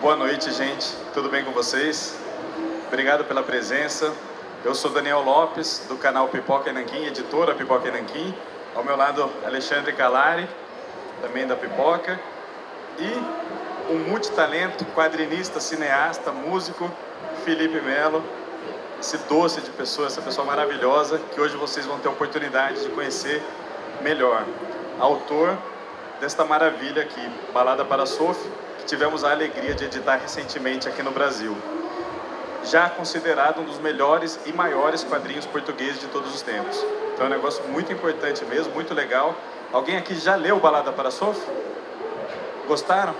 Boa noite, gente. Tudo bem com vocês? Obrigado pela presença. Eu sou Daniel Lopes, do canal Pipoca e Nanquim, editora Pipoca e Nanquim. Ao meu lado, Alexandre Calari, também da Pipoca. E um multitalento, quadrinista, cineasta, músico, Felipe Melo. Esse doce de pessoa, essa pessoa maravilhosa, que hoje vocês vão ter a oportunidade de conhecer melhor. Autor desta maravilha aqui, Balada para Sophie, que tivemos a alegria de editar recentemente aqui no Brasil. Já considerado um dos melhores e maiores quadrinhos portugueses de todos os tempos. Então é um negócio muito importante mesmo, muito legal. Alguém aqui já leu Balada para Sophie? Gostaram?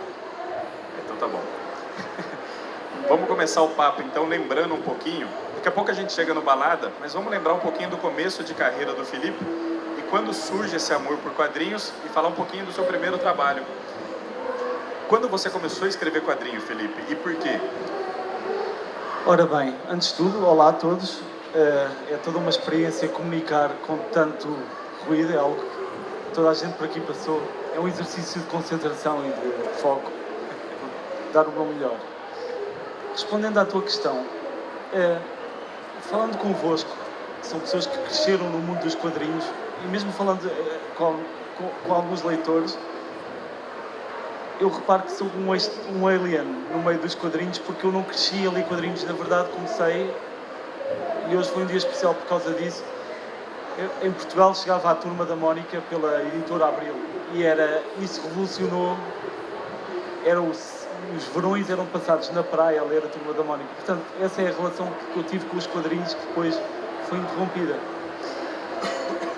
Então tá bom. Vamos começar o papo então lembrando um pouquinho. Daqui a pouco a gente chega no Balada, mas vamos lembrar um pouquinho do começo de carreira do Felipe e quando surge esse amor por quadrinhos e falar um pouquinho do seu primeiro trabalho. Quando você começou a escrever quadrinho, Felipe, e por quê? Ora bem, antes de tudo, olá a todos. É toda uma experiência comunicar com tanto ruído, é algo que toda a gente por aqui passou. É um exercício de concentração e de foco, dar o meu melhor. Respondendo à tua questão, falando convosco, que são pessoas que cresceram no mundo dos quadrinhos, e mesmo falando com alguns leitores, eu reparo que sou um alien no meio dos quadrinhos, porque eu não cresci ali quadrinhos. Na verdade, comecei, e hoje foi um dia especial por causa disso. Em Portugal chegava a Turma da Mónica pela editora Abril, e isso revolucionou. Os verões eram passados na praia a ler a Turma da Mónica. Portanto, essa é a relação que eu tive com os quadrinhos, que depois foi interrompida.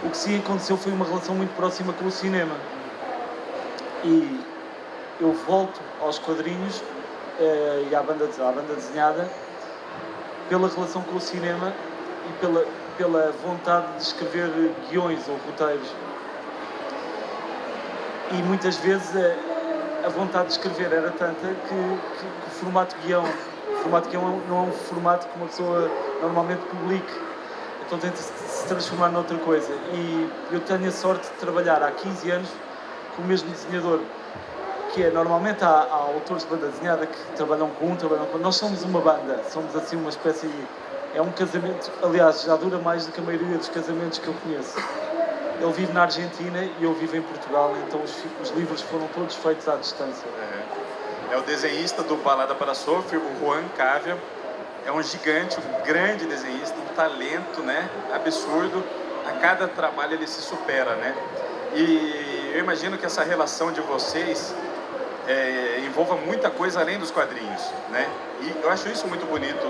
O que sim aconteceu foi uma relação muito próxima com o cinema. E eu volto aos quadrinhos e à banda desenhada pela relação com o cinema e pela vontade de escrever guiões ou roteiros. E muitas vezes a vontade de escrever era tanta que o formato guião não é um formato que uma pessoa normalmente publique, então tenta se transformar noutra coisa. E eu tenho a sorte de trabalhar há 15 anos com o mesmo desenhador, que normalmente há autores de banda desenhada que trabalham com um, trabalham com outro. Nós somos uma banda, somos assim uma espécie de... É um casamento, aliás, já dura mais do que a maioria dos casamentos que eu conheço. Ele vive na Argentina e eu vivo em Portugal, então os livros foram todos feitos à distância. É o desenhista do Balada para Sophie, o Juan Cavia. É um gigante, um grande desenhista, um talento, né, absurdo. A cada trabalho ele se supera, né? E eu imagino que essa relação de vocês envolva muita coisa além dos quadrinhos, né? E eu acho isso muito bonito.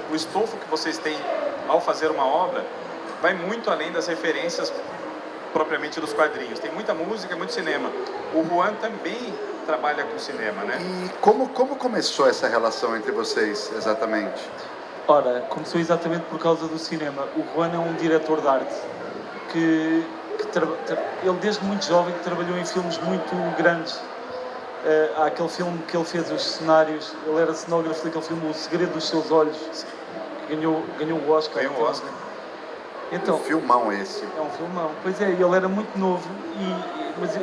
O estofo que vocês têm ao fazer uma obra vai muito além das referências propriamente dos quadrinhos. Tem muita música, muito cinema. O Juan também trabalha com cinema, né? E como começou essa relação entre vocês, exatamente? Ora, começou exatamente por causa do cinema. O Juan é um diretor de arte que ele desde muito jovem trabalhou em filmes muito grandes. Há aquele filme que ele fez os cenários, ele era cenógrafo daquele filme O Segredo dos Seus Olhos, que ganhou o Oscar. Ganhou o Oscar. Então, um filmão esse. É um filmão. Pois é, ele era muito novo mas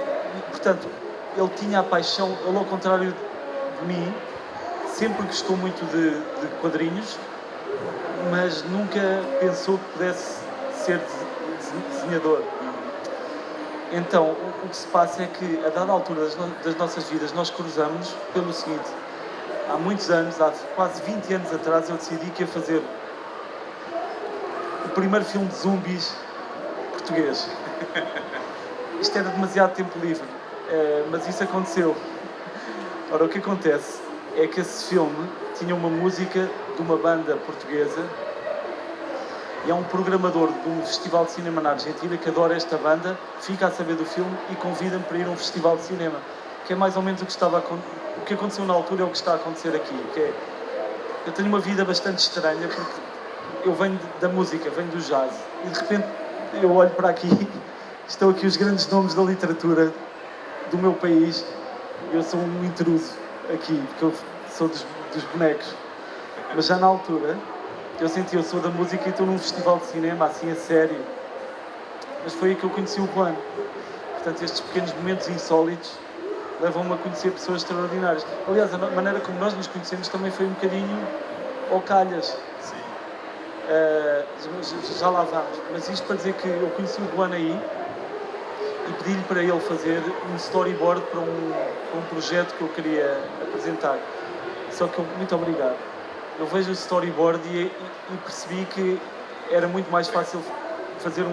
portanto, ele tinha a paixão, ele ao contrário de mim, sempre gostou muito de quadrinhos, mas nunca pensou que pudesse ser desenhador. Então, o que se passa é que, a dada altura das nossas vidas, nós cruzamos pelo seguinte: há muitos anos, há quase 20 anos atrás, eu decidi que ia fazer o primeiro filme de zumbis português. Isto era demasiado tempo livre, mas isso aconteceu. Ora, o que acontece é que esse filme tinha uma música de uma banda portuguesa. E há um programador de um festival de cinema na Argentina que adora esta banda, fica a saber do filme e convida-me para ir a um festival de cinema. Que é mais ou menos o que aconteceu na altura, é o que está a acontecer aqui. Eu tenho uma vida bastante estranha porque eu venho da música, venho do jazz. E de repente eu olho para aqui, estão aqui os grandes nomes da literatura do meu país. E eu sou um intruso aqui, porque eu sou dos bonecos. Mas já na altura... eu sou da música e estou num festival de cinema, assim, a sério. Mas foi aí que eu conheci o Juan. Portanto, estes pequenos momentos insólitos levam-me a conhecer pessoas extraordinárias. Aliás, a maneira como nós nos conhecemos também foi um bocadinho ao calhas. Sim. Já lá vamos. Mas isto para dizer que eu conheci o Juan aí e pedi-lhe para ele fazer um storyboard para um projeto que eu queria apresentar. Só que muito obrigado. Eu vejo o storyboard e percebi que era muito mais fácil fazer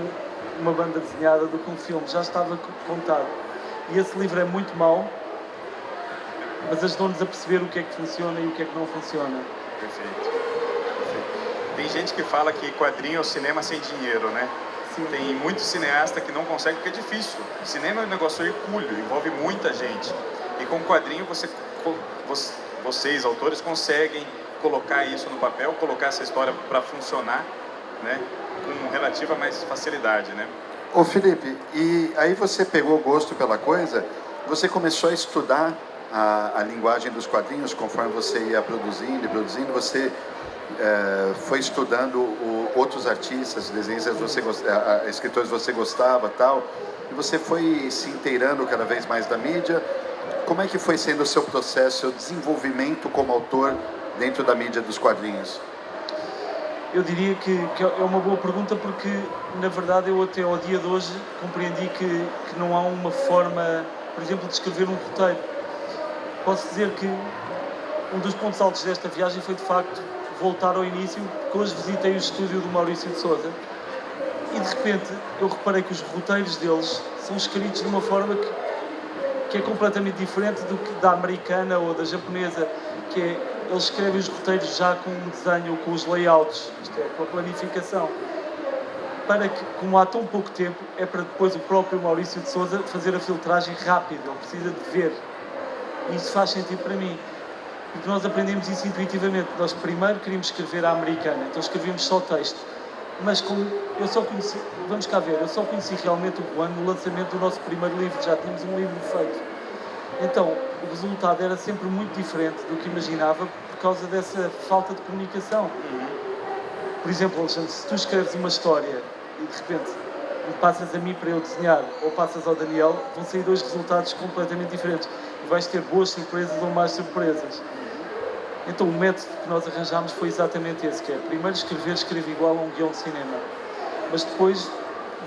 uma banda desenhada do que um filme. Já estava contado. E esse livro é muito mau, mas ajudou-nos a perceber o que é que funciona e o que é que não funciona. Perfeito. Tem gente que fala que quadrinho é o cinema sem dinheiro, né? Sim. Tem muito cineasta que não consegue porque é difícil. O cinema é um negócio hercúleo, envolve muita gente. E com quadrinho vocês, autores, conseguem colocar isso no papel, colocar essa história para funcionar, né? Com relativa mais facilidade, né? Ô Felipe, e aí você pegou gosto pela coisa, você começou a estudar a linguagem dos quadrinhos conforme você ia produzindo, você foi estudando outros artistas, desenhistas, escritores você gostava, tal, e você foi se inteirando cada vez mais da mídia. Como é que foi sendo o seu processo, seu desenvolvimento como autor dentro da mídia dos quadrinhos? Eu diria que é uma boa pergunta porque, na verdade, eu até ao dia de hoje compreendi que não há uma forma, por exemplo, de escrever um roteiro. Posso dizer que um dos pontos altos desta viagem foi, de facto, voltar ao início, porque hoje visitei o estúdio do Maurício de Sousa e, de repente, eu reparei que os roteiros deles são escritos de uma forma que é completamente diferente do que da americana ou da japonesa, que é, eles escrevem os roteiros já com um desenho, com os layouts, isto é, com a planificação, para que, como há tão pouco tempo, é para depois o próprio Maurício de Sousa fazer a filtragem rápida, ele precisa de ver. E isso faz sentido para mim, porque nós aprendemos isso intuitivamente. Nós primeiro queríamos escrever à americana, então escrevíamos só texto. Mas como eu só conheci, vamos cá ver, eu só conheci realmente o Juan no lançamento do nosso primeiro livro, já tínhamos um livro feito. Então, o resultado era sempre muito diferente do que imaginava por causa dessa falta de comunicação. Por exemplo, Alexandre, se tu escreves uma história e de repente me passas a mim para eu desenhar ou passas ao Daniel, vão sair dois resultados completamente diferentes. E vais ter boas surpresas ou más surpresas. Então o método que nós arranjámos foi exatamente esse, que é primeiro escrever igual a um guião de cinema. Mas depois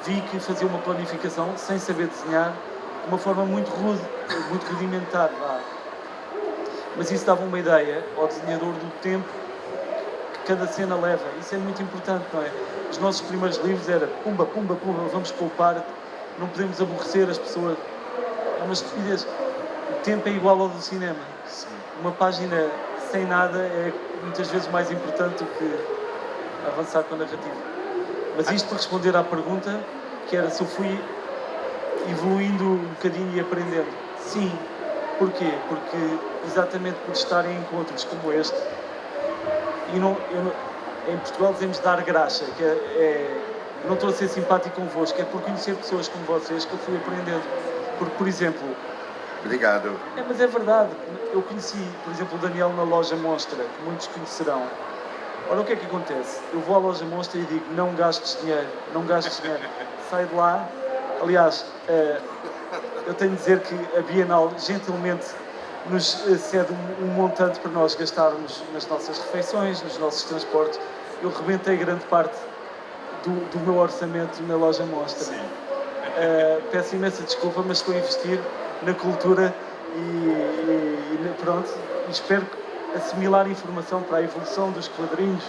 vi que fazia uma planificação sem saber desenhar, de uma forma muito rude, muito rudimentar. Mas isso dava uma ideia ao desenhador do tempo que cada cena leva. Isso é muito importante, não é? Os nossos primeiros livros era pumba, pumba, pumba, vamos poupar, não podemos aborrecer as pessoas. É uma estupidez. O tempo é igual ao do cinema. Sim. Uma página sem nada é muitas vezes mais importante do que avançar com a narrativa. Mas isto para responder à pergunta, que era se eu fui evoluindo um bocadinho e aprendendo. Sim. Porquê? Porque exatamente por estar em encontros como este, em Portugal dizemos dar graxa, que não estou a ser simpático convosco, é por conhecer pessoas como vocês que eu fui aprendendo. Porque, por exemplo... Obrigado. Mas é verdade. Eu conheci, por exemplo, o Daniel na loja Monstra, que muitos conhecerão. Ora, o que é que acontece? Eu vou à loja Monstra e digo, não gastes dinheiro, não gastes dinheiro. Sai de lá. Aliás, eu tenho de dizer que a Bienal gentilmente nos cede um montante para nós gastarmos nas nossas refeições, nos nossos transportes. Eu rebentei grande parte do meu orçamento na loja Monstra. Peço imensa desculpa, mas estou a investir na cultura e pronto, espero assimilar informação para a evolução dos quadrinhos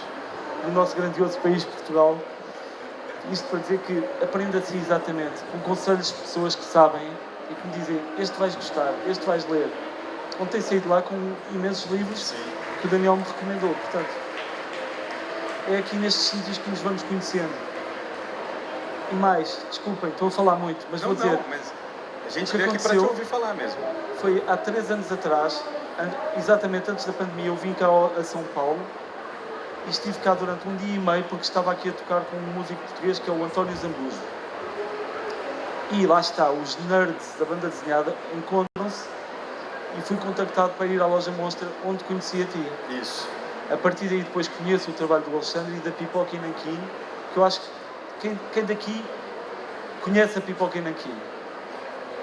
do nosso grandioso país, Portugal. Isto para dizer que aprendo assim exatamente, com conselhos de pessoas que sabem e que me dizem, este vais gostar, este vais ler. Ontem saí de lá com imensos livros que o Daniel me recomendou, portanto, é aqui nestes sítios que nos vamos conhecendo. E mais, desculpem, estou a falar muito, mas vou dizer... Mas a gente veio aqui para te ouvir falar mesmo. Foi há 3 anos atrás, exatamente antes da pandemia, eu vim cá a São Paulo e estive cá durante 1 dia e meio porque estava aqui a tocar com um músico português que é o António Zambujo. E lá está, os nerds da banda desenhada encontram-se e fui contactado para ir à loja Monstra, onde conheci a ti. Isso. A partir daí depois conheço o trabalho do Alexandre e da Pipoca e Nanquim, que eu acho que quem daqui conhece a Pipoca e Nanquim?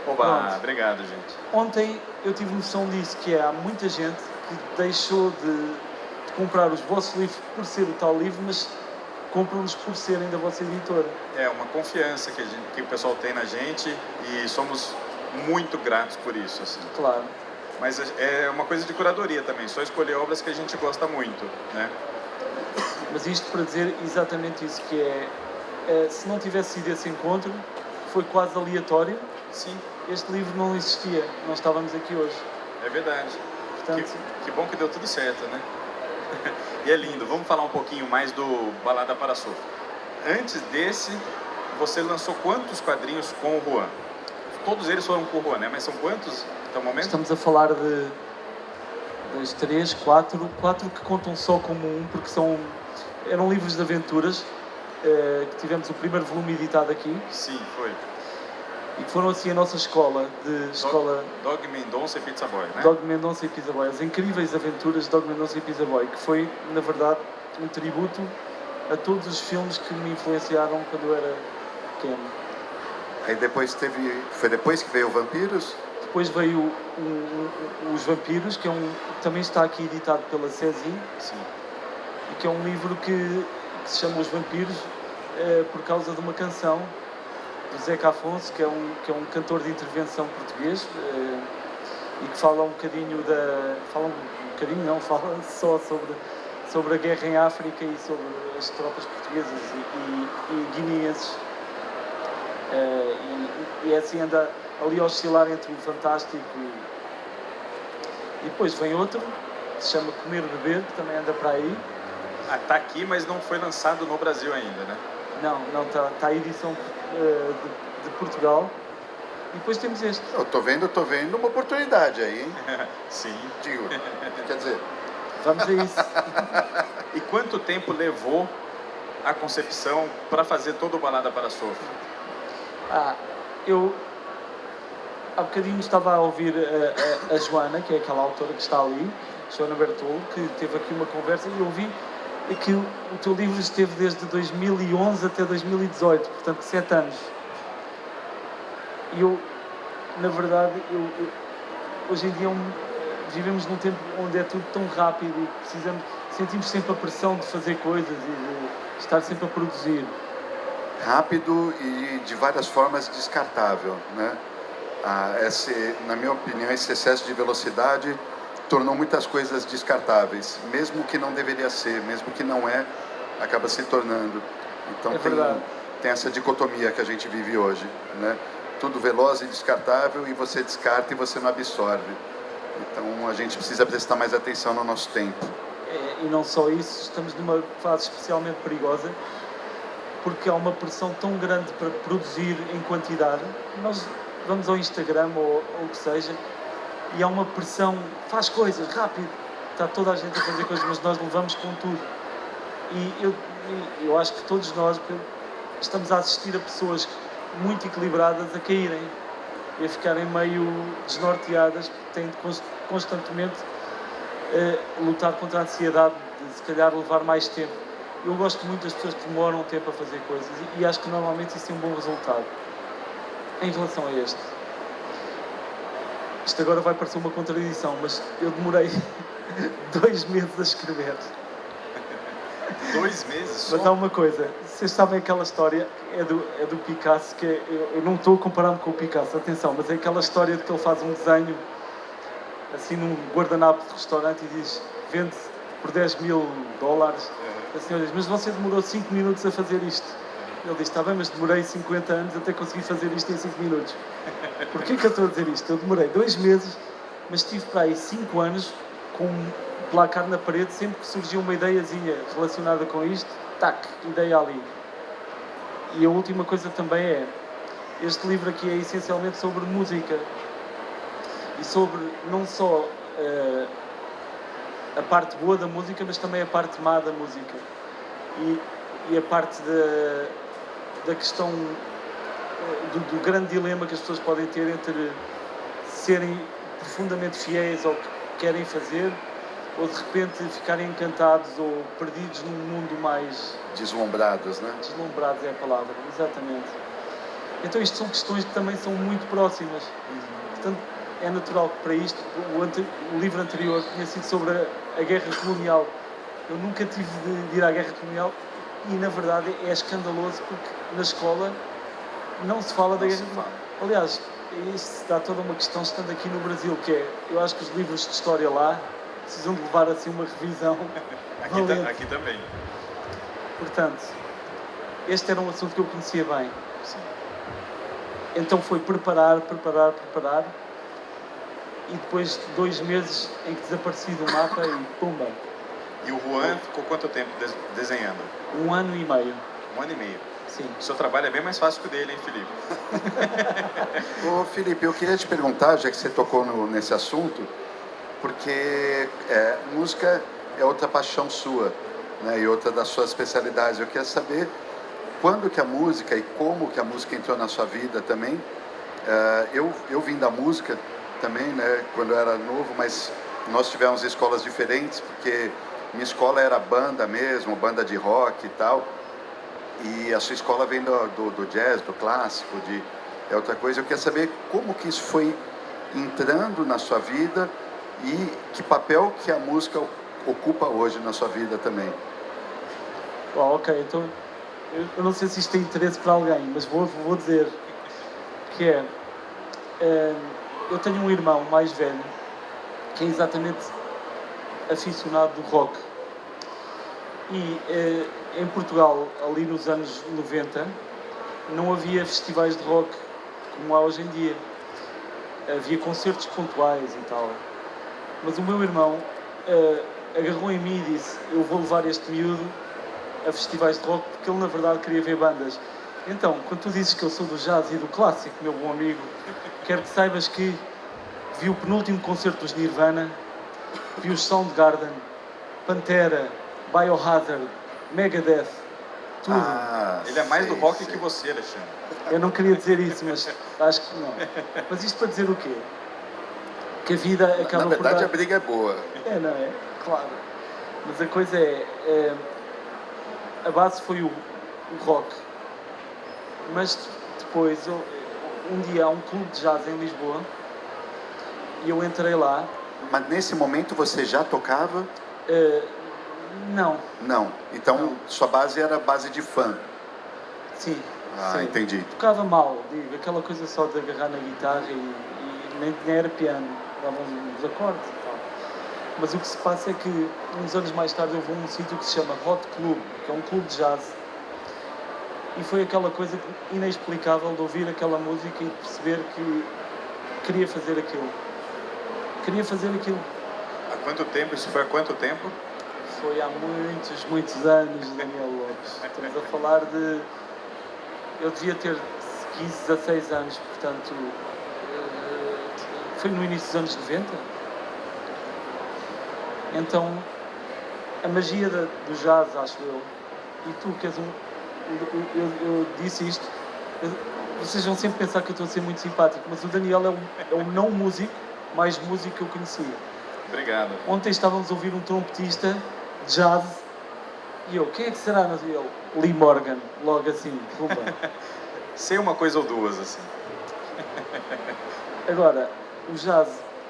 Oba, Pronto. obrigado, gente. Ontem eu tive noção disso, que há muita gente que deixou de comprar os vossos livros por ser o tal livro, mas compram-nos por serem da vossa editora. É uma confiança que o pessoal tem na gente e somos muito gratos por isso, assim. Claro. Mas é uma coisa de curadoria também, só escolher obras que a gente gosta muito, né? Mas isto para dizer exatamente isso, que se não tivesse sido esse encontro, foi quase aleatório, Sim, este livro não existia, não estávamos aqui hoje. é verdade. Portanto, Que bom que deu tudo certo, né? E é lindo. Vamos falar um pouquinho mais do Balada para Surf. Antes desse, você lançou quantos quadrinhos com o Juan? Todos eles foram com o Juan, né? Mas são quantos até o momento? estamos a falar de 2, 3, 4 que contam só como um, porque eram livros de aventuras, que tivemos o primeiro volume editado aqui, Sim, foi. e que foram assim a nossa escola, Dog Mendonça e Pizza Boy, né? Dog Mendonça e Pizza Boy, as incríveis aventuras de Dog Mendonça e Pizza Boy, que foi, na verdade, um tributo a todos os filmes que me influenciaram quando eu era pequeno. Aí depois foi depois que veio o Vampiros? Depois veio Os Vampiros, que também está aqui editado pela Cesi, Sim. e que é um livro que se chama Os Vampiros por causa de uma canção do Zeca Afonso, que é um cantor de intervenção português, e que fala um bocadinho fala só sobre a guerra em África e sobre as tropas portuguesas e guineenses. E assim anda ali a oscilar entre o fantástico e depois vem outro, que se chama Comer e Beber, que também anda para aí. Ah, Tá aqui, mas não foi lançado no Brasil ainda, né? Não, está a edição de Portugal. E depois temos este. Eu tô vendo uma oportunidade aí, hein? Sim. Digo, quer dizer, Vamos a isso. E quanto tempo levou a concepção para fazer todo o Balada para Surf? Eu há bocadinho estava a ouvir a Joana, que é aquela autora que está ali, Joana Bertolo, que teve aqui uma conversa e eu vi que o teu livro esteve desde 2011 até 2018, portanto 7 anos. E eu, na verdade, hoje em dia vivemos num tempo onde é tudo tão rápido e sentimos sempre a pressão de fazer coisas e de estar sempre a produzir. rápido e de várias formas descartável, né? Na minha opinião, esse excesso de velocidade tornou muitas coisas descartáveis, mesmo que não deveria ser, mesmo que não acaba se tornando. Então tem essa dicotomia que a gente vive hoje, né? Tudo veloz e descartável, e você descarta e você não absorve. Então a gente precisa prestar mais atenção no nosso tempo. E não só isso, estamos numa fase especialmente perigosa, porque há uma pressão tão grande para produzir em quantidade. Nós vamos ao Instagram ou o que seja, e há uma pressão, faz coisas, rápido, está toda a gente a fazer coisas, mas nós levamos com tudo. E eu acho que todos nós estamos a assistir a pessoas muito equilibradas a caírem e a ficarem meio desnorteadas, porque têm de constantemente lutar contra a ansiedade de se calhar levar mais tempo. Eu gosto muito das pessoas que demoram tempo a fazer coisas e acho que normalmente isso tem um bom resultado. Em relação a isto agora vai parecer uma contradição, mas eu demorei 2 meses a escrever. 2 meses só? Mas há uma coisa, vocês sabem aquela história, é do Picasso, que eu não estou comparando com o Picasso, atenção, mas é aquela história de que ele faz um desenho assim num guardanapo de restaurante e diz, vende por $10.000. A senhora diz, mas você demorou 5 minutos a fazer isto. Ele diz, está bem, mas demorei 50 anos até conseguir fazer isto em 5 minutos. Porquê que eu estou a dizer isto? Eu demorei 2 meses, mas tive para aí 5 anos com um placar na parede, sempre que surgia uma ideiazinha relacionada com isto, tac, ideia ali. E a última coisa também este livro aqui é essencialmente sobre música. E sobre não só a parte boa da música, mas também a parte má da música. E a parte da questão do grande dilema que as pessoas podem ter entre serem profundamente fiéis ao que querem fazer ou de repente ficarem encantados ou perdidos num mundo mais... Deslumbrados, né? Deslumbrados é a palavra, exatamente. Então isto são questões que também são muito próximas. Portanto, é natural que para isto, o livro anterior tinha sido sobre a guerra colonial. Eu nunca tive de ir à guerra colonial e, na verdade, é escandaloso porque na escola não se fala da guerra colonial. Aliás, isso dá toda uma questão estando aqui no Brasil, que é, eu acho que os livros de história lá precisam de levar assim uma revisão valente. Aqui também. Portanto, este era um assunto que eu conhecia bem. Sim. Então foi preparar, e depois de 2 meses em que desapareci do mapa e pumba. E o Juan ficou quanto tempo desenhando? 1 ano e meio. 1 ano e meio. Sim. O seu trabalho é bem mais fácil que o dele, hein, Felipe? Ô, Felipe, eu queria te perguntar, já que você tocou nesse assunto, porque música é outra paixão sua, né, e outra das suas especialidades. Eu queria saber quando que a música e como que a música entrou na sua vida também. Eu vim da música também, né, quando eu era novo, mas nós tivemos escolas diferentes, porque minha escola era banda mesmo, banda de rock e tal, e a sua escola vem do jazz, do clássico, é outra coisa. Eu queria saber como que isso foi entrando na sua vida e que papel que a música ocupa hoje na sua vida também. Ok, então eu não sei se isto tem interesse para alguém, mas vou dizer que eu tenho um irmão mais velho que é exatamente aficionado do rock. E em Portugal, ali nos anos 90, não havia festivais de rock como há hoje em dia. Havia concertos pontuais e tal. Mas o meu irmão agarrou em mim e disse: eu vou levar este miúdo a festivais de rock, porque ele na verdade queria ver bandas. Então, quando tu dizes que eu sou do jazz e do clássico, meu bom amigo, quero que saibas que vi o penúltimo concerto dos Nirvana, vi os Soundgarden, Pantera, Biohazard, Megadeth, tudo. Ele é mais do rock que você, Alexandre. Eu não queria dizer isso, mas acho que não. Mas isto para dizer o quê? Que a vida acaba Na verdade, por dar... a briga é boa. Não é? Claro. Mas a coisa a base foi o rock. Mas depois, um dia há um clube de jazz em Lisboa e eu entrei lá. Mas nesse momento você já tocava? Não. Não. Então, Não. sua base era base de fã? Sim. Ah, sim. entendi. Tocava mal, digo, aquela coisa só de agarrar na guitarra e nem era piano, davam uns acordes e tal. Mas o que se passa é que uns anos mais tarde eu vou a um sítio que se chama Hot Club, que é um clube de jazz. E foi aquela coisa inexplicável de ouvir aquela música e de perceber que queria fazer aquilo. Queria fazer aquilo. Há quanto tempo? Isso foi há quanto tempo? Foi há muitos anos, Daniel Lopes. Estamos a falar de... Eu devia ter 15, 16 anos, portanto... Foi no início dos anos 90. Então, a magia do jazz, acho eu, e tu que és eu disse isto, vocês vão sempre pensar que eu estou a ser muito simpático, mas o Daniel é o não músico mais músico que eu conhecia. Obrigado. Ontem estávamos a ouvir um trompetista de jazz e eu, quem é que será? E ele, Lee Morgan, logo assim, pumba. Sei uma coisa ou duas, assim. Agora, o jazz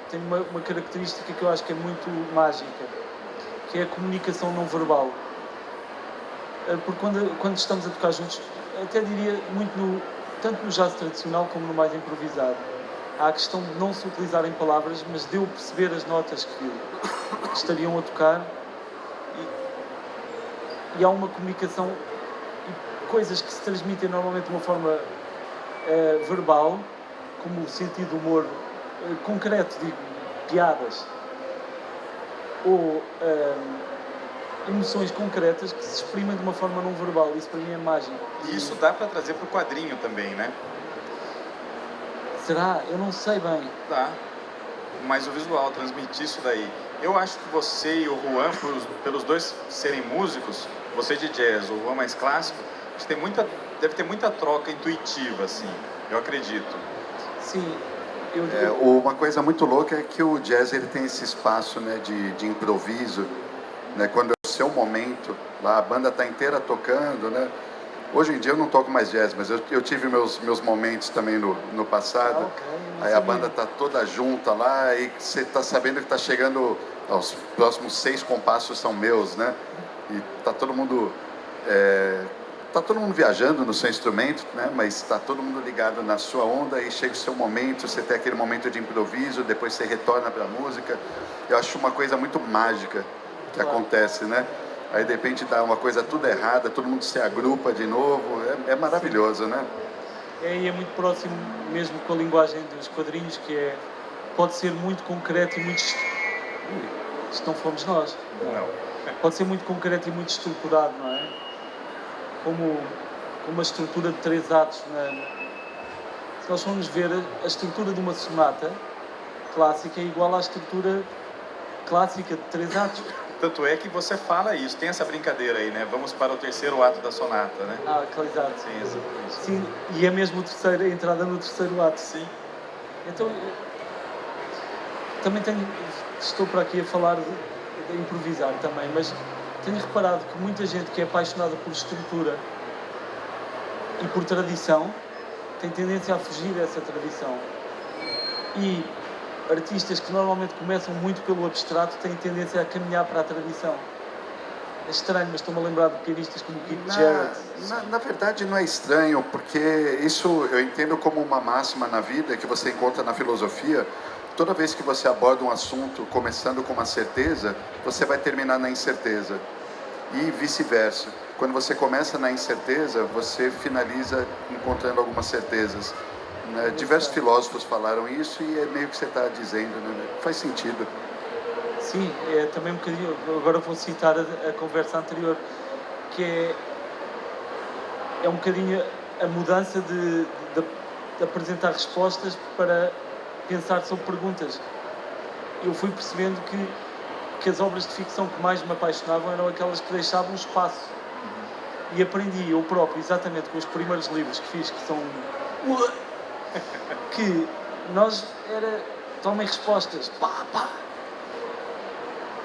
tem uma característica que eu acho que é muito mágica, que é a comunicação não verbal. Porque quando estamos a tocar juntos, até diria muito tanto no jazz tradicional como no mais improvisado, há a questão de não se utilizarem palavras, mas de eu perceber as notas que estariam a tocar e há uma comunicação e coisas que se transmitem normalmente de uma forma verbal, como o sentido do humor concreto, digo, piadas, ou emoções concretas que se exprimem de uma forma não verbal. Isso para mim é mágico. E isso dá para trazer para o quadrinho também, né? Será? Eu não sei bem. Dá. Mas o visual, transmitir isso daí. Eu acho que você e o Juan, pelos dois serem músicos, você de jazz, o Juan mais clássico, deve ter muita troca intuitiva, assim, eu acredito. Sim. Uma coisa muito louca é que o jazz ele tem esse espaço, né, de improviso, né, quando é o seu momento, lá a banda está inteira tocando, né, Hoje em dia eu não toco mais jazz, mas eu tive meus momentos também no passado. Ok, não Aí a sabia. banda tá toda junta lá e você tá sabendo que tá chegando, os próximos 6 compassos são meus, né? E tá todo mundo viajando no seu instrumento, né? Mas tá todo mundo ligado na sua onda e chega o seu momento, você tem aquele momento de improviso, depois você retorna para a música. Eu acho uma coisa muito mágica que acontece, né? Aí de repente dá uma coisa tudo errada, todo mundo se agrupa de novo, é maravilhoso, né? E é muito próximo mesmo com a linguagem dos quadrinhos, que pode ser muito concreto e muito... Isto não fomos nós. Não. Pode ser muito concreto e muito estruturado, não é? Como uma estrutura de 3 atos. Se nós formos ver, a estrutura de uma sonata clássica é igual à estrutura clássica de 3 atos. Tanto é que você fala isso, tem essa brincadeira aí, né? Vamos para o 3º ato da sonata, né? Exato. Sim, isso. Sim, e é mesmo a entrada no 3º ato. Sim. Então, também estou para aqui a falar de improvisar também, mas tenho reparado que muita gente que é apaixonada por estrutura e por tradição tem tendência a fugir dessa tradição. E artistas que normalmente começam muito pelo abstrato têm tendência a caminhar para a tradição. É estranho, mas estou-me a lembrar de pianistas como Keith Jarrett. Na verdade não é estranho, porque isso eu entendo como uma máxima na vida que você encontra na filosofia. Toda vez que você aborda um assunto começando com uma certeza, você vai terminar na incerteza. E vice-versa. Quando você começa na incerteza, você finaliza encontrando algumas certezas. Né? Diversos filósofos falaram isso e é meio que você está dizendo, né? Faz sentido. Sim, é também um bocadinho, agora vou citar a conversa anterior, que é um bocadinho a mudança de apresentar respostas para pensar sobre perguntas. Eu fui percebendo que as obras de ficção que mais me apaixonavam eram aquelas que deixavam espaço. E aprendi eu próprio, exatamente com os primeiros livros que fiz, que são... que nós tomem respostas, pá.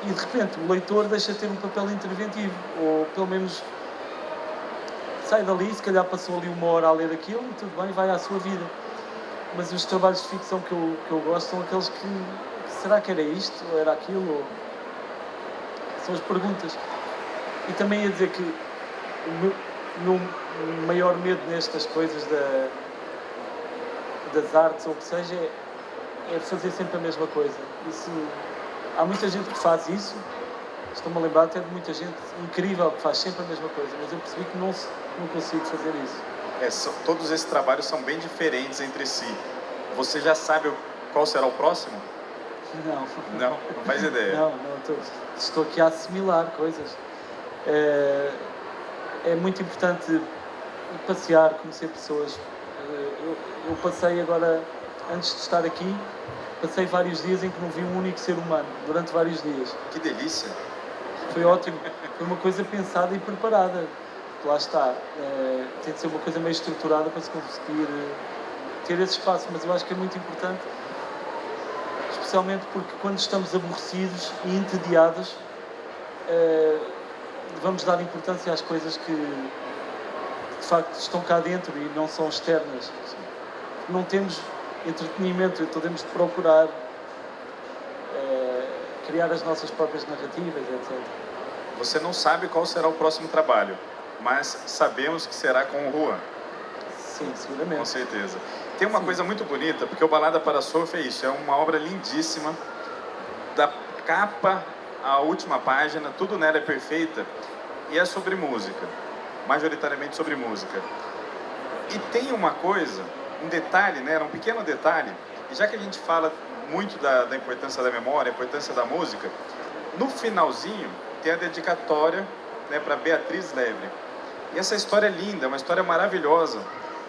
E de repente o leitor deixa de ter um papel interventivo, ou pelo menos sai dali, se calhar passou ali 1 hora a ler aquilo e tudo bem, vai à sua vida. Mas os trabalhos de ficção que eu gosto são aqueles que será que era isto, ou era aquilo, ou... São as perguntas. E também ia dizer que o meu maior medo nestas coisas das artes, ou o que seja, é fazer sempre a mesma coisa. Há muita gente que faz isso, estou-me a lembrar até de muita gente incrível que faz sempre a mesma coisa, mas eu percebi que não consigo fazer isso. Todos esses trabalhos são bem diferentes entre si. Você já sabe qual será o próximo? Não. Não faz ideia. Não, estou aqui a assimilar coisas. É muito importante passear, conhecer pessoas. Eu passei agora, antes de estar aqui, passei vários dias em que não vi um único ser humano, durante vários dias. Que delícia! Foi ótimo. Foi uma coisa pensada e preparada. Lá está. Tem de ser uma coisa meio estruturada para se conseguir ter esse espaço, mas eu acho que é muito importante, especialmente porque quando estamos aborrecidos e entediados, vamos dar importância às coisas que de facto estão cá dentro e não são externas. Não temos entretenimento, então temos de procurar criar as nossas próprias narrativas, etc. Você não sabe qual será o próximo trabalho, mas sabemos que será com o Juan. Sim, seguramente. Com certeza. Tem uma coisa muito bonita, porque o Balada para Surf é isso, é uma obra lindíssima, da capa à última página, tudo nela é perfeita, e é sobre música, majoritariamente sobre música. E tem uma coisa, um detalhe, né, um pequeno detalhe, e já que a gente fala muito da importância da memória, a importância da música, no finalzinho tem a dedicatória, né, para Beatriz Lebre. E essa história é linda, uma história maravilhosa.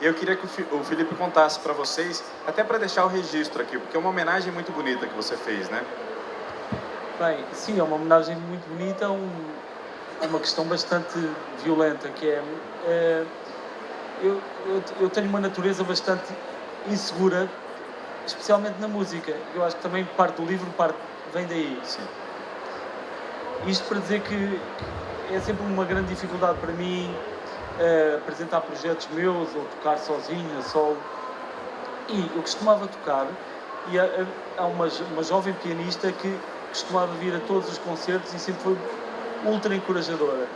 E eu queria que o Felipe contasse para vocês, até para deixar o registro aqui, porque é uma homenagem muito bonita que você fez, né? Bem, sim, é uma homenagem muito bonita a uma questão bastante violenta, que eu tenho uma natureza bastante insegura, especialmente na música. Eu acho que também parte do livro vem daí. Sim. Isto para dizer que é sempre uma grande dificuldade para mim apresentar projetos meus ou tocar sozinho, a solo. E eu costumava tocar e há uma jovem pianista que costumava vir a todos os concertos e sempre foi ultra encorajadora.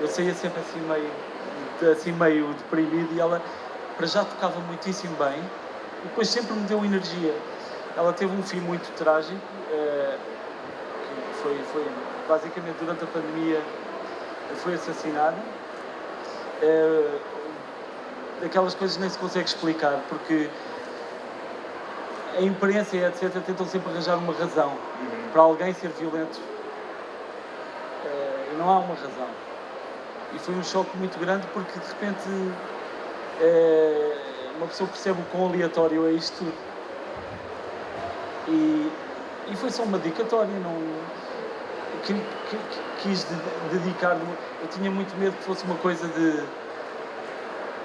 Eu saía sempre assim meio deprimido e ela para já tocava muitíssimo bem e depois sempre me deu energia. Ela teve um fim muito trágico, que foi basicamente durante a pandemia foi assassinada. Daquelas coisas nem se consegue explicar, porque a imprensa e etc. tentam sempre arranjar uma razão para alguém ser violento. E não há uma razão. E foi um choque muito grande porque de repente uma pessoa percebe o quão aleatório é isto tudo. E foi só uma dedicatória, não quis dedicar-me. Eu tinha muito medo que fosse uma coisa de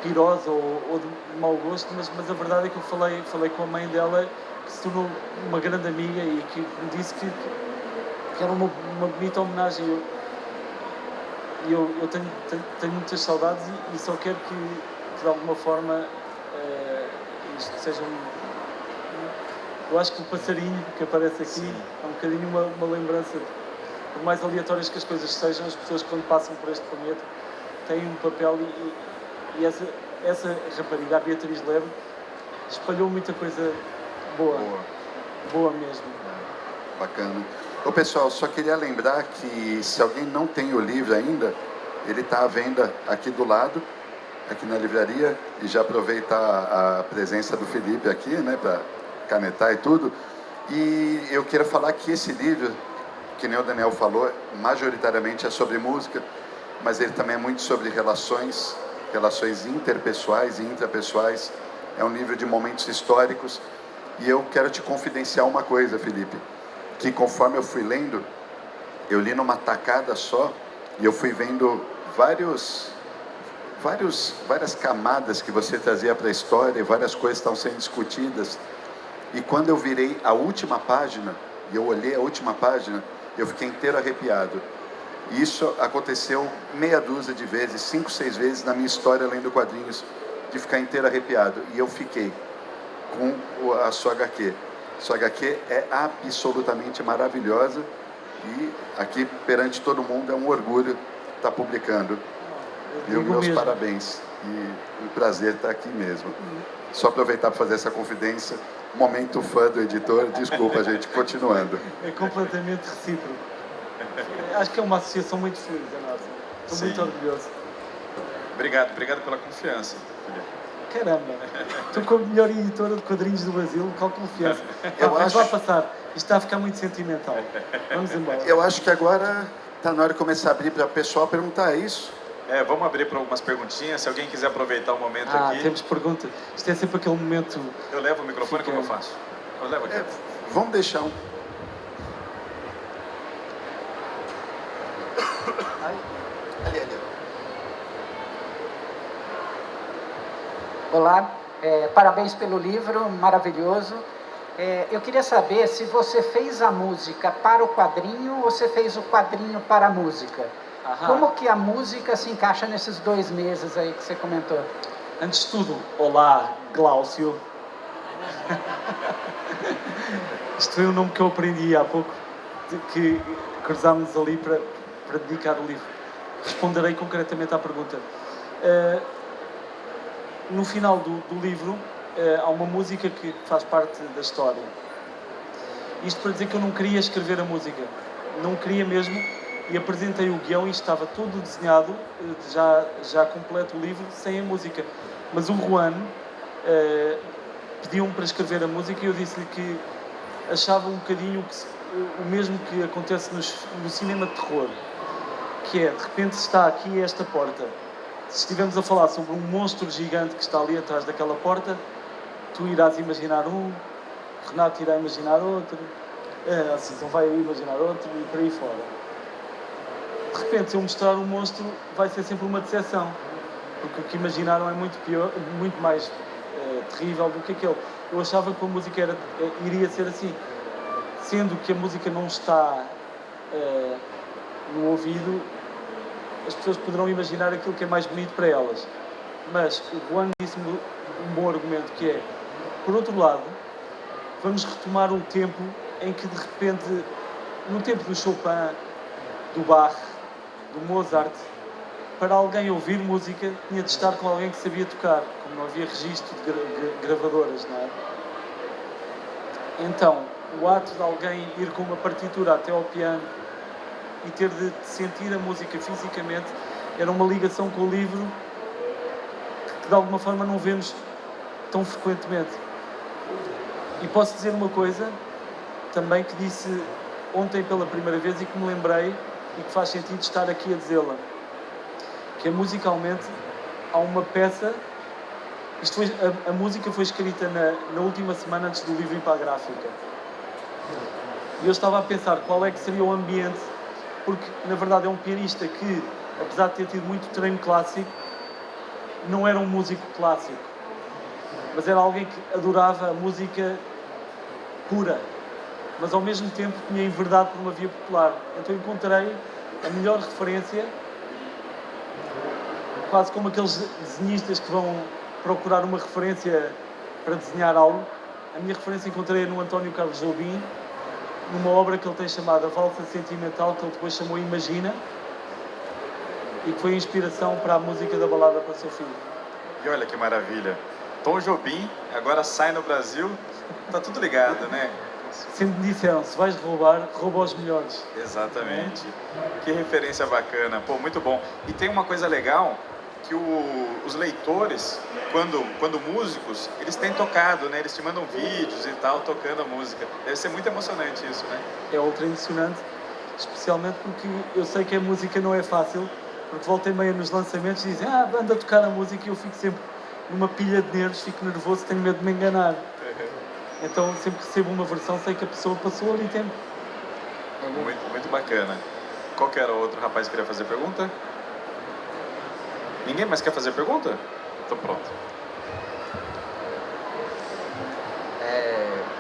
pirosa ou de mau gosto, mas a verdade é que eu falei com a mãe dela, que se tornou uma grande amiga e que me disse que era uma bonita homenagem. Eu tenho muitas saudades e só quero que de alguma forma isto seja eu acho que o passarinho que aparece aqui é um bocadinho uma lembrança. Por mais aleatórias que as coisas sejam, as pessoas quando passam por este planeta têm um papel e essa rapariga, a Beatriz Leme, espalhou muita coisa boa mesmo. Bacana. Ô pessoal, só queria lembrar que se alguém não tem o livro ainda, ele está à venda aqui do lado, aqui na livraria, e já aproveitar a presença do Felipe aqui, né, para canetar e tudo. E eu quero falar que esse livro, que nem o Daniel falou, majoritariamente é sobre música, mas ele também é muito sobre relações interpessoais e intrapessoais. É um livro de momentos históricos. E eu quero te confidenciar uma coisa, Felipe, que conforme eu fui lendo, eu li numa tacada só, e eu fui vendo várias camadas que você trazia para a história, e várias coisas estão sendo discutidas. E quando eu virei a última página, e eu olhei a última página, eu fiquei inteiro arrepiado. E isso aconteceu meia dúzia de vezes, 5, 6 vezes na minha história lendo quadrinhos, de ficar inteiro arrepiado. E eu fiquei com a sua HQ. Sua HQ é absolutamente maravilhosa e aqui perante todo mundo é um orgulho estar publicando. E os meus parabéns. E um prazer estar aqui mesmo. Só aproveitar para fazer essa confidência. Momento fã do editor, desculpa, gente, continuando. É completamente recíproco. Acho que é uma associação muito fluida, nossa. Estou muito orgulhoso. Obrigado pela confiança, Felipe. Caramba, estou com a melhor editora de quadrinhos do Brasil, qual confiança. Vamos lá passar, isto está a ficar muito sentimental. Vamos embora. Eu acho que agora está na hora de começar a abrir para o pessoal perguntar isso. Vamos abrir para algumas perguntinhas, se alguém quiser aproveitar o momento aqui. Temos perguntas. Isto é sempre aquele momento... Eu levo o microfone, como eu faço? Eu levo aqui. Vamos deixar um... Ali. Olá, parabéns pelo livro, maravilhoso. Eu queria saber se você fez a música para o quadrinho ou você fez o quadrinho para a música. Como que a música se encaixa nesses 2 meses aí que você comentou? Antes de tudo, olá, Glaucio. Isto foi um nome que eu aprendi há pouco, que cruzámos ali para dedicar o livro. Responderei concretamente à pergunta. No final do livro, há uma música que faz parte da história. Isto para dizer que eu não queria escrever a música. Não queria mesmo. E apresentei o guião e estava todo desenhado, já completo o livro, sem a música. Mas o Juan pediu-me para escrever a música e eu disse-lhe que achava um bocadinho o mesmo que acontece no cinema de terror, que é, de repente está aqui esta porta. Se estivermos a falar sobre um monstro gigante que está ali atrás daquela porta, tu irás imaginar um, Renato irá imaginar outro, a Cisão vai imaginar outro e por aí fora. De repente, se eu mostrar um monstro, vai ser sempre uma decepção, porque o que imaginaram é muito pior, muito mais terrível do que aquele. Eu achava que a música iria ser assim, sendo que a música não está no ouvido, as pessoas poderão imaginar aquilo que é mais bonito para elas. Mas o Juan disse-me um bom argumento, que é, por outro lado, vamos retomar um tempo em que, de repente, no tempo do Chopin, do Bach, do Mozart, para alguém ouvir música, tinha de estar com alguém que sabia tocar, como não havia registro de gravadoras, não é? Então, o ato de alguém ir com uma partitura até ao piano e ter de sentir a música fisicamente era uma ligação com o livro que de alguma forma não vemos tão frequentemente. E posso dizer uma coisa também que disse ontem pela primeira vez e que me lembrei e que faz sentido estar aqui a dizê-la, que é musicalmente há uma peça, a música foi escrita na última semana antes do livro ir para a gráfica. E eu estava a pensar qual é que seria o ambiente, porque na verdade é um pianista que, apesar de ter tido muito treino clássico, não era um músico clássico, mas era alguém que adorava a música pura, mas ao mesmo tempo tinha enverdado por uma via popular. Então encontrei a melhor referência, quase como aqueles desenhistas que vão procurar uma referência para desenhar algo. A minha referência encontrei no António Carlos Jobim, numa obra que ele tem chamada Valsa Sentimental, que ele depois chamou Imagina, e que foi a inspiração para a música da balada para o seu filho. E olha que maravilha. Tom Jobim agora sai no Brasil, tá tudo ligado, né? Sempre me disseram, se vais roubar, rouba os melhores. Exatamente. Que referência bacana. Pô, muito bom. E tem uma coisa legal, que os leitores, quando músicos, eles têm tocado, né? Eles te mandam vídeos e tal, tocando a música. Deve ser muito emocionante isso, né? É ultra emocionante, especialmente porque eu sei que a música não é fácil, porque volta e meia nos lançamentos dizem, anda a tocar a música, e eu fico sempre numa pilha de nervos, fico nervoso, tenho medo de me enganar. Então, sempre que recebo uma versão, sei que a pessoa passou ali tempo. Muito bacana. Qual que era o outro rapaz que queria fazer pergunta? Ninguém mais quer fazer pergunta? Tô pronto.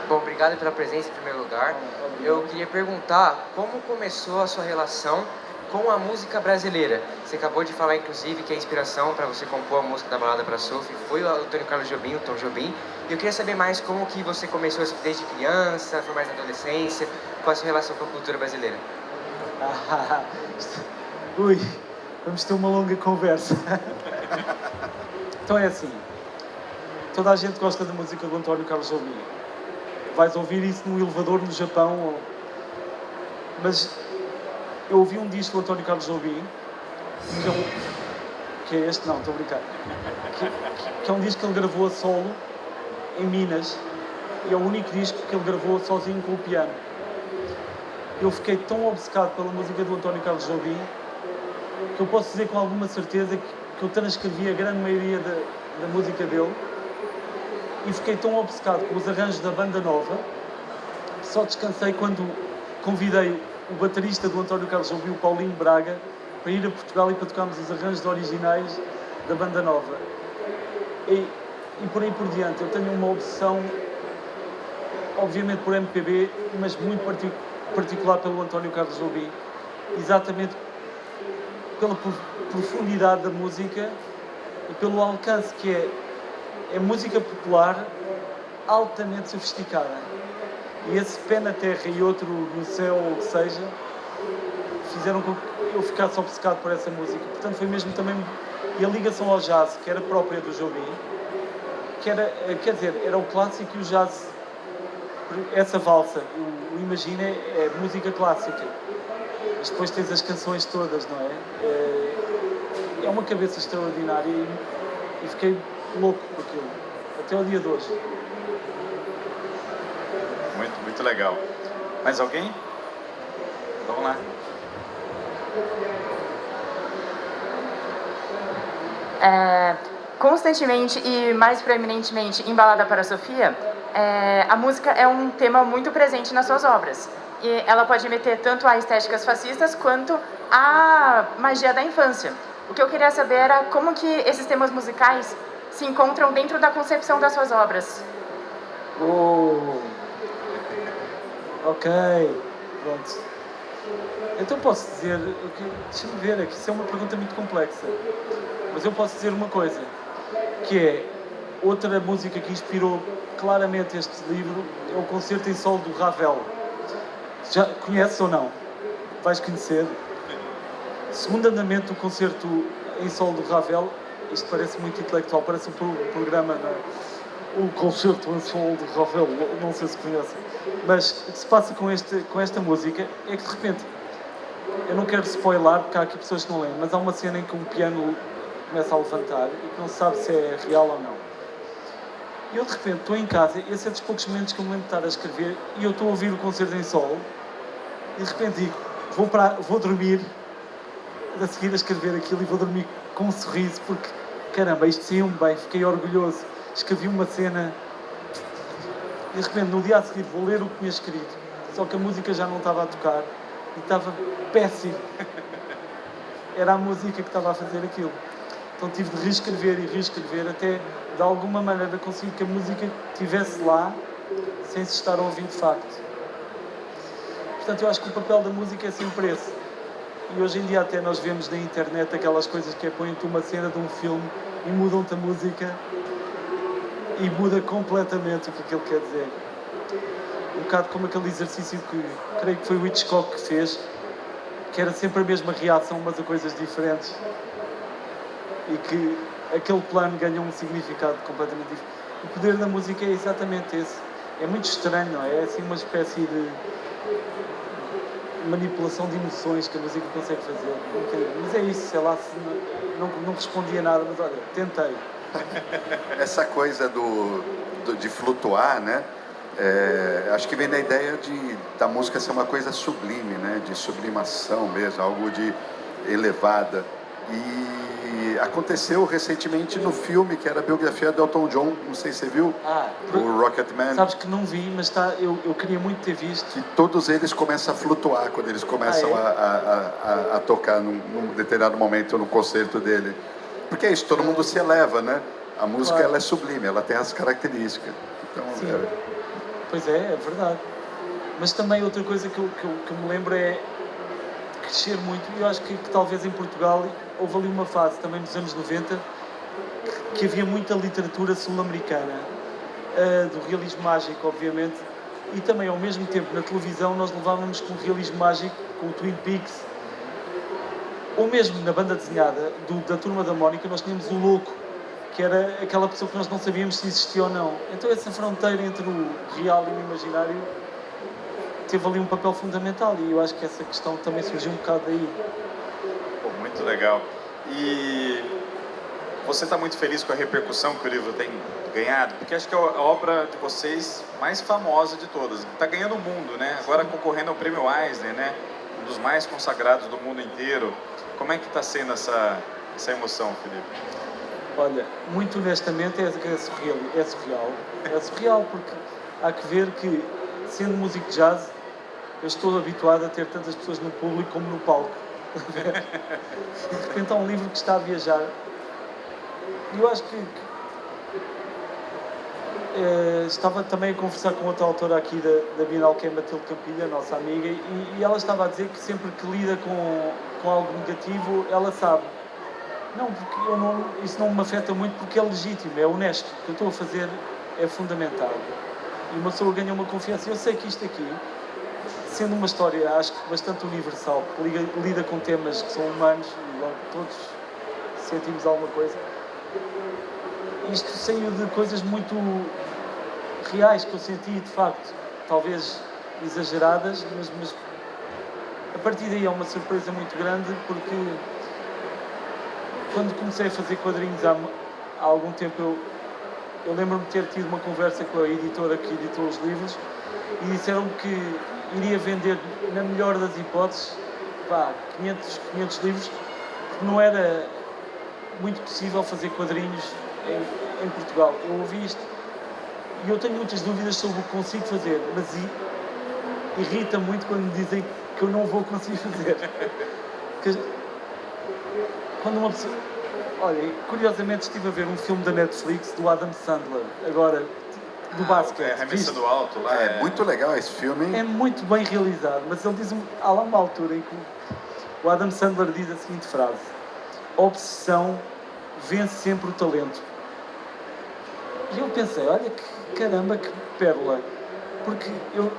Bom, obrigado pela presença em primeiro lugar. Eu queria perguntar como começou a sua relação com a música brasileira. Você acabou de falar, inclusive, que a inspiração para você compor a música da Balada para Sophie foi o Antônio Carlos Jobim, o Tom Jobim. E eu queria saber mais como que você começou desde criança, foi mais na adolescência, qual a sua relação com a cultura brasileira? Ui, vamos ter uma longa conversa. Então é assim, toda a gente gosta da música do António Carlos Jobim. Vais ouvir isso num elevador no Japão, mas eu ouvi um disco do António Carlos Jobim, que é este, não, estou a brincar, que é um disco que ele gravou a solo em Minas, e é o único disco que ele gravou sozinho com o piano. Eu fiquei tão obcecado pela música do António Carlos Jobim que eu posso dizer com alguma certeza que eu transcrevi a grande maioria da música dele, e fiquei tão obcecado com os arranjos da Banda Nova que só descansei quando convidei o baterista do António Carlos Jobim, o Paulinho Braga, para ir a Portugal e para tocarmos os arranjos originais da Banda Nova. E por aí por diante, eu tenho uma obsessão, obviamente por MPB, mas muito particular pelo António Carlos Jobim, exatamente pela profundidade da música e pelo alcance que é música popular altamente sofisticada. E esse pé na terra e outro no céu, ou o que seja, fizeram com que eu ficasse obcecado por essa música. Portanto, foi mesmo também... E a ligação ao jazz, que era própria do Jobim, que era, quer dizer, era o clássico e o jazz. Essa valsa, o Imagina, é música clássica. Mas depois tens as canções todas, não é? É uma cabeça extraordinária e fiquei louco por aquilo, até o dia de hoje. Muito legal. Mais alguém? Vamos lá. Constantemente e mais preeminentemente em Balada para Sofia, a música é um tema muito presente nas suas obras. E ela pode remeter tanto a estéticas fascistas quanto à magia da infância. O que eu queria saber era como que esses temas musicais se encontram dentro da concepção das suas obras. Ok, pronto. Então posso dizer, deixa-me ver, é que isso é uma pergunta muito complexa, mas eu posso dizer uma coisa, que é, outra música que inspirou claramente este livro é o concerto em sol do Ravel. Já conheces ou não? Vais conhecer. Segundo andamento do concerto em sol do Ravel, isto parece muito intelectual, parece um programa, não é? O concerto em sol do Ravel, não sei se conhecem. Mas o que se passa com esta música é que de repente, eu não quero spoiler porque há aqui pessoas que não leem, mas há uma cena em que um piano começa a levantar e que não se sabe se é real ou não. E eu de repente estou em casa, e esse é dos poucos momentos que eu me lembro de estar a escrever, e eu estou a ouvir o concerto em sol, e de repente digo, vou dormir, a seguir a escrever aquilo, e vou dormir com um sorriso, porque caramba, isto saiu-me bem, fiquei orgulhoso, escrevi uma cena, e de repente no dia a seguir vou ler o que tinha escrito, só que a música já não estava a tocar, e estava péssimo. Era a música que estava a fazer aquilo. Então tive de reescrever e reescrever até de alguma maneira conseguir que a música estivesse lá sem se estar a ouvir de facto. Portanto, eu acho que o papel da música é sempre esse. E hoje em dia até nós vemos na internet aquelas coisas que é põem-te uma cena de um filme e mudam-te a música e muda completamente o que aquilo quer dizer. Um bocado como aquele exercício que creio que foi o Hitchcock que fez, que era sempre a mesma reação, mas a coisas diferentes. E que aquele plano ganhou um significado completamente diferente. O poder da música é exatamente esse. É muito estranho, não é? É assim uma espécie de manipulação de emoções que a música consegue fazer. Mas é isso, sei lá, se não respondi a nada, mas olha, tentei. Essa coisa de flutuar, né? Acho que vem da ideia da música ser uma coisa sublime, né? De sublimação mesmo, algo de elevada. E aconteceu recentemente no filme que era a biografia do Elton John, não sei se você viu, o Rocketman. Sabes que não vi, mas eu queria muito ter visto. Que todos eles começam a flutuar quando eles começam a tocar num determinado momento no concerto dele. Porque é isso, todo mundo se eleva, né? A música ela é sublime, ela tem as características. Então, sim. Pois é verdade. Mas também outra coisa que eu me lembro é crescer muito, e eu acho que talvez em Portugal houve ali uma fase, também nos anos 90, que havia muita literatura sul-americana, do realismo mágico, obviamente, e também ao mesmo tempo na televisão nós levávamos com o realismo mágico, com o Twin Peaks, ou mesmo na banda desenhada da Turma da Mónica, nós tínhamos o Louco, que era aquela pessoa que nós não sabíamos se existia ou não. Então essa fronteira entre o real e o imaginário teve ali um papel fundamental, e eu acho que essa questão também surgiu um bocado daí. Pô, muito legal. E você está muito feliz com a repercussão que o livro tem ganhado? Porque acho que é a obra de vocês mais famosa de todas. Está ganhando o mundo, né? Agora concorrendo ao Prêmio Eisner, né? Um dos mais consagrados do mundo inteiro. Como é que está sendo essa emoção, Felipe? Olha, muito honestamente é surreal porque há que ver que, sendo músico de jazz, eu estou habituado a ter tantas pessoas no público como no palco. E de repente há um livro que está a viajar. E eu acho que estava também a conversar com outra autora aqui da Bienal, que é Matilde Campilha, nossa amiga, e ela estava a dizer que sempre que lida com algo negativo, ela sabe. Não, porque isso não me afeta muito, porque é legítimo, é honesto. O que eu estou a fazer é fundamental. E uma pessoa ganha uma confiança. Eu sei que isto aqui, sendo uma história, acho que bastante universal, porque lida com temas que são humanos, e logo todos sentimos alguma coisa. Isto saiu de coisas muito reais que eu senti, de facto, talvez exageradas, mas a partir daí é uma surpresa muito grande, porque quando comecei a fazer quadrinhos há algum tempo, eu lembro-me de ter tido uma conversa com a editora que editou os livros, e disseram-me que iria vender, na melhor das hipóteses, 500 livros, porque não era muito possível fazer quadrinhos em Portugal. Eu ouvi isto e eu tenho muitas dúvidas sobre o que consigo fazer, mas irrita muito quando me dizem que eu não vou conseguir fazer. Quando uma pessoa... Olha, curiosamente estive a ver um filme da Netflix do Adam Sandler, agora, do basquete. É, Remessa viste? do Alto lá. É muito legal esse filme, hein? É muito bem realizado, mas ele diz, há lá uma altura em que o Adam Sandler diz a seguinte frase: a obsessão vence sempre o talento. E eu pensei, olha que caramba, que pérola, porque eu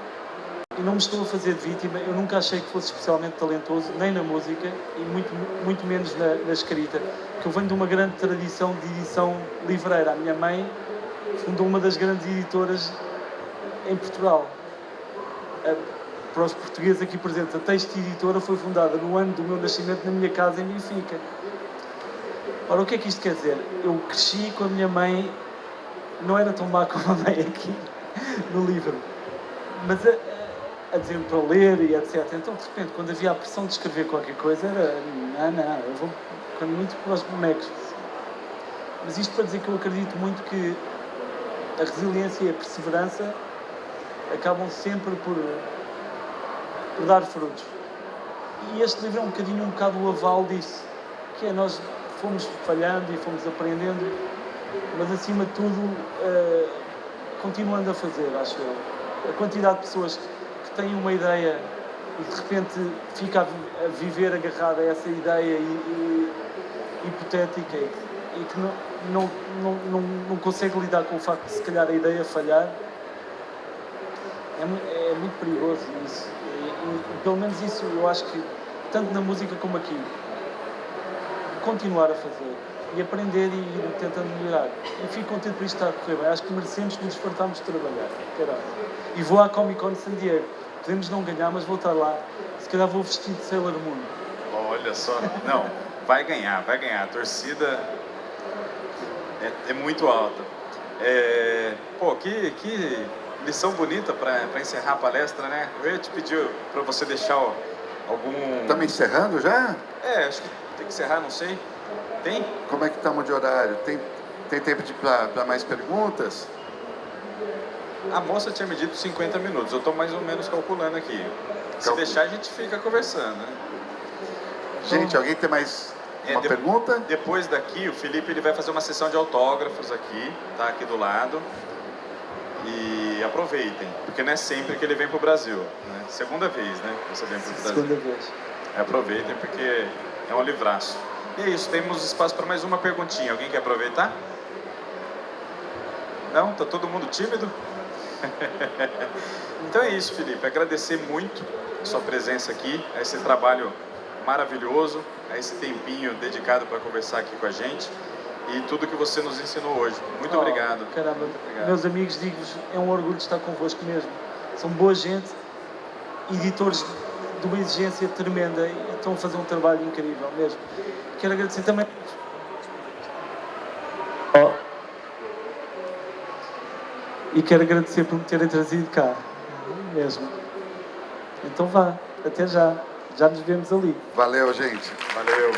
não me estou a fazer de vítima, eu nunca achei que fosse especialmente talentoso, nem na música e muito menos na escrita, porque eu venho de uma grande tradição de edição livreira. A minha mãe fundou uma das grandes editoras em Portugal. Para os portugueses aqui presentes, a Texto Editora foi fundada no ano do meu nascimento na minha casa em Benfica. Ora, o que é que isto quer dizer? Eu cresci com a minha mãe, não era tão má como a mãe aqui no livro, mas a dizer para ler e etc. Então, de repente, quando havia a pressão de escrever qualquer coisa, era não, eu vou quando muito para os bonecos. Mas isto para dizer que eu acredito muito que a resiliência e a perseverança acabam sempre por dar frutos. E este livro é um bocado o aval disso, que é nós fomos falhando e fomos aprendendo, mas acima de tudo continuando a fazer, acho eu. A quantidade de pessoas que têm uma ideia e de repente fica a viver agarrada a essa ideia hipotética e que não consegue lidar com o facto de se calhar a ideia falhar, é muito perigoso isso. E pelo menos isso eu acho que, tanto na música como aqui, continuar a fazer e aprender e ir tentando melhorar. E fico contente por isto estar a correr bem. Acho que merecemos que nos fartarmos de trabalhar. Caramba. E vou à Comic Con de San Diego. Podemos não ganhar, mas vou estar lá. Se calhar vou vestido de Sailor Moon. Olha só. Não, vai ganhar. A torcida é muito alta. Pô, que lição bonita para encerrar a palestra, né? Eu ia te pedir para você deixar algum... Estamos encerrando já? Acho que tem que encerrar, não sei. Tem? Como é que estamos de horário? Tem tempo para mais perguntas? A moça tinha me dito 50 minutos, eu estou mais ou menos calculando aqui. Se deixar, a gente fica conversando, né? Gente, alguém tem mais uma pergunta? Depois daqui, o Felipe ele vai fazer uma sessão de autógrafos aqui, tá aqui do lado. E aproveitem, porque não é sempre que ele vem para o Brasil, né? Segunda vez, né, que você vem para o Brasil. Segunda vez. Aproveitem, porque é um livraço. E é isso, temos espaço para mais uma perguntinha. Alguém quer aproveitar? Não? Tá todo mundo tímido? Então é isso, Felipe. Agradecer muito a sua presença aqui, a esse trabalho maravilhoso, a esse tempinho dedicado para conversar aqui com a gente e tudo que você nos ensinou hoje. Muito obrigado. Caramba, muito obrigado. Meus amigos, digo-vos, é um orgulho estar convosco mesmo. São boa gente, editores de uma exigência tremenda e estão a fazer um trabalho incrível mesmo. Quero agradecer também. E quero agradecer por me terem trazido cá, mesmo. Então vá, até já. Já nos vemos ali. Valeu, gente. Valeu.